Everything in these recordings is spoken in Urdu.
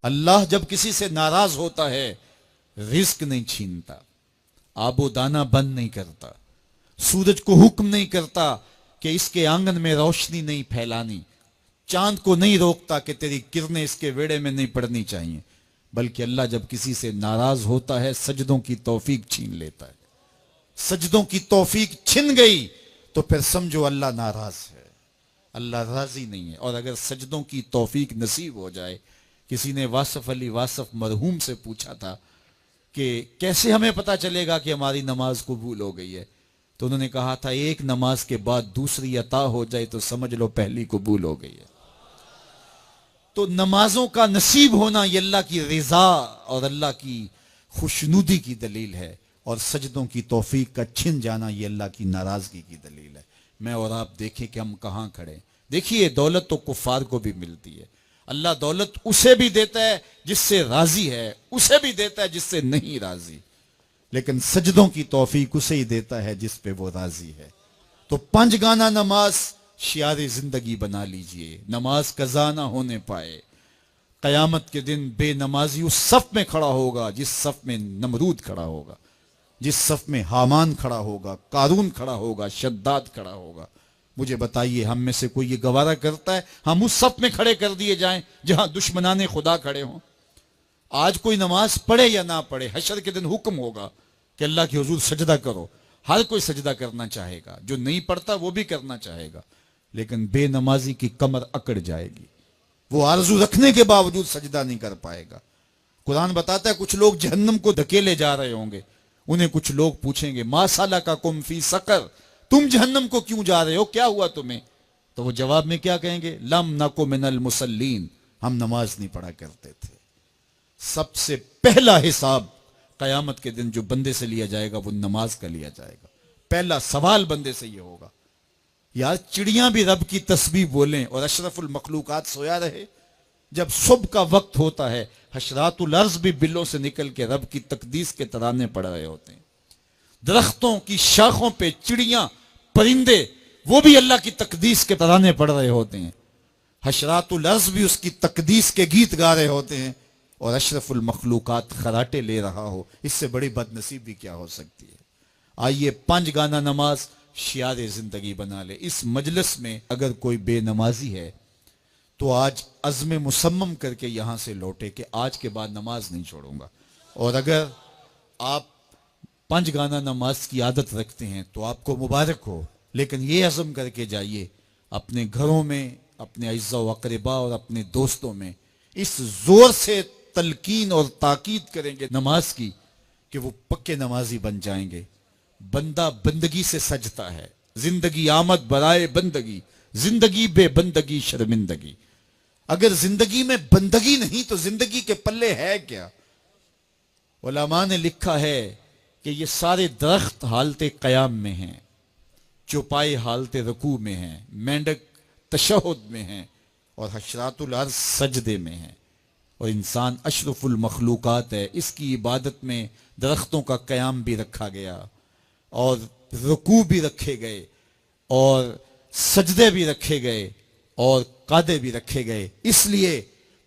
اللہ جب کسی سے ناراض ہوتا ہے رزق نہیں چھینتا، آب و دانہ بند نہیں کرتا، سورج کو حکم نہیں کرتا کہ اس کے آنگن میں روشنی نہیں پھیلانی، چاند کو نہیں روکتا کہ تیری کرنیں اس کے ویڑے میں نہیں پڑنی چاہیے، بلکہ اللہ جب کسی سے ناراض ہوتا ہے سجدوں کی توفیق چھین لیتا ہے۔ سجدوں کی توفیق چھن گئی تو پھر سمجھو اللہ ناراض ہے، اللہ راضی نہیں ہے۔ اور اگر سجدوں کی توفیق نصیب ہو جائے، کسی نے واصف علی واصف مرحوم سے پوچھا تھا کہ کیسے ہمیں پتا چلے گا کہ ہماری نماز قبول ہو گئی ہے، تو انہوں نے کہا تھا ایک نماز کے بعد دوسری عطا ہو جائے تو سمجھ لو پہلی قبول ہو گئی ہے۔ تو نمازوں کا نصیب ہونا یہ اللہ کی رضا اور اللہ کی خوشنودی کی دلیل ہے، اور سجدوں کی توفیق کا چھن جانا یہ اللہ کی ناراضگی کی دلیل ہے۔ میں اور آپ دیکھیں کہ ہم کہاں کھڑے ہیں۔ دیکھیے دولت تو کفار کو بھی ملتی ہے، اللہ دولت اسے بھی دیتا ہے جس سے راضی ہے، اسے بھی دیتا ہے جس سے نہیں راضی، لیکن سجدوں کی توفیق اسے ہی دیتا ہے جس پہ وہ راضی ہے۔ تو 5 گانا نماز شعار زندگی بنا لیجئے، نماز قضا نہ ہونے پائے۔ قیامت کے دن بے نمازی اس صف میں کھڑا ہوگا جس صف میں نمرود کھڑا ہوگا، جس صف میں حامان کھڑا ہوگا، قارون کھڑا ہوگا، شداد کھڑا ہوگا۔ مجھے بتائیے ہم میں سے کوئی یہ گوارہ کرتا ہے ہم اس صف میں کھڑے کر دیے جائیں جہاں دشمنان خدا کھڑے ہوں؟ آج کوئی نماز پڑھے یا نہ پڑھے، حشر کے دن حکم ہوگا کہ اللہ کے حضور سجدہ کرو، ہر کوئی سجدہ کرنا چاہے گا، جو نہیں پڑھتا وہ بھی کرنا چاہے گا، لیکن بے نمازی کی کمر اکڑ جائے گی، وہ آرزو رکھنے کے باوجود سجدہ نہیں کر پائے گا۔ قرآن بتاتا ہے کچھ لوگ جہنم کو دھکیلے جا رہے ہوں گے، انہیں کچھ لوگ پوچھیں گے ما سلککم فی سقر، تم جہنم کو کیوں جا رہے ہو، کیا ہوا تمہیں؟ تو وہ جواب میں کیا کہیں گے؟ لم نکو من المصلین، ہم نماز نہیں پڑھا کرتے تھے۔ سب سے پہلا حساب قیامت کے دن جو بندے سے لیا جائے گا وہ نماز کا لیا جائے گا۔ پہلا سوال بندے سے یہ ہوگا، یار چڑیاں بھی رب کی تسبیح بولیں اور اشرف المخلوقات سویا رہے؟ جب صبح کا وقت ہوتا ہے حشرات الارض بھی بلوں سے نکل کے رب کی تقدیس کے ترانے پڑھ رہے ہوتے ہیں، درختوں کی شاخوں پہ چڑیاں پرندے وہ بھی اللہ کی تقدیس کے ترانے پڑھ رہے ہوتے ہیں، حشرات الارض بھی اس کی تقدیس کے گیت گا رہے ہوتے ہیں، اور اشرف المخلوقات خراٹے لے رہا ہو، اس سے بڑی بد نصیبی کیا ہو سکتی ہے؟ آئیے 5 گانا نماز شعار زندگی بنا لے۔ اس مجلس میں اگر کوئی بے نمازی ہے تو آج عزم مصمم کر کے یہاں سے لوٹے کہ آج کے بعد نماز نہیں چھوڑوں گا، اور اگر آپ 5 گانا نماز کی عادت رکھتے ہیں تو آپ کو مبارک ہو، لیکن یہ عزم کر کے جائیے اپنے گھروں میں، اپنے اعزاء و اقربا اور اپنے دوستوں میں اس زور سے تلقین اور تاکید کریں گے نماز کی کہ وہ پکے نمازی بن جائیں گے۔ بندہ بندگی سے سجتا ہے، زندگی آمد برائے بندگی، زندگی بے بندگی شرمندگی۔ اگر زندگی میں بندگی نہیں تو زندگی کے پلے ہے کیا؟ علماء نے لکھا ہے کہ یہ سارے درخت حالت قیام میں ہیں، چوپائے حالت رکوع میں ہیں، مینڈک تشہد میں ہیں، اور حشرات الارض سجدے میں ہیں، اور انسان اشرف المخلوقات ہے۔ اس کی عبادت میں درختوں کا قیام بھی رکھا گیا، اور رکوع بھی رکھے گئے، اور سجدے بھی رکھے گئے، اور قعدے بھی رکھے گئے، اس لیے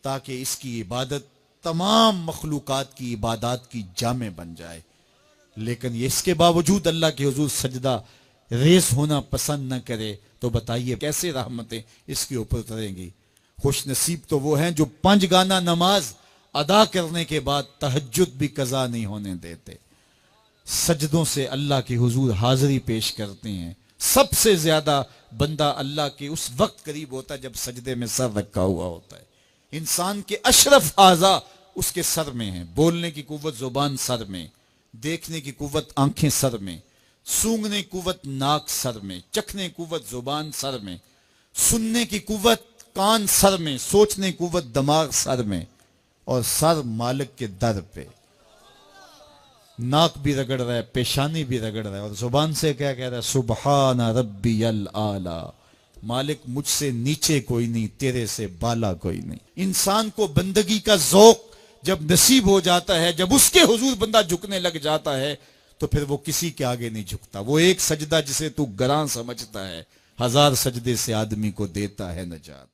تاکہ اس کی عبادت تمام مخلوقات کی عبادات کی جامع بن جائے۔ لیکن اس کے باوجود اللہ کے حضور سجدہ ریز ہونا پسند نہ کرے تو بتائیے کیسے رحمتیں اس کے اوپر اتریں گی؟ خوش نصیب تو وہ ہیں جو 5 گانا نماز ادا کرنے کے بعد تہجد بھی قضا نہیں ہونے دیتے، سجدوں سے اللہ کے حضور حاضری پیش کرتے ہیں۔ سب سے زیادہ بندہ اللہ کے اس وقت قریب ہوتا ہے جب سجدے میں سر رکھا ہوا ہوتا ہے۔ انسان کے اشرف اعضاء اس کے سر میں ہیں، بولنے کی قوت زبان سر میں، دیکھنے کی قوت آنکھیں سر میں، سونگنے کی قوت ناک سر میں، چکھنے کی قوت زبان سر میں، سننے کی قوت کان سر میں، سوچنے کی قوت دماغ سر میں، اور سر مالک کے در پہ۔ ناک بھی رگڑ رہا ہے، پیشانی بھی رگڑ رہا ہے، اور زبان سے کیا کہہ رہا ہے؟ سبحان ربی الاعلی، مالک مجھ سے نیچے کوئی نہیں، تیرے سے بالا کوئی نہیں۔ انسان کو بندگی کا ذوق جب نصیب ہو جاتا ہے، جب اس کے حضور بندہ جھکنے لگ جاتا ہے تو پھر وہ کسی کے آگے نہیں جھکتا۔ وہ ایک سجدہ جسے تو گراں سمجھتا ہے 1000 سجدے سے آدمی کو دیتا ہے نجات۔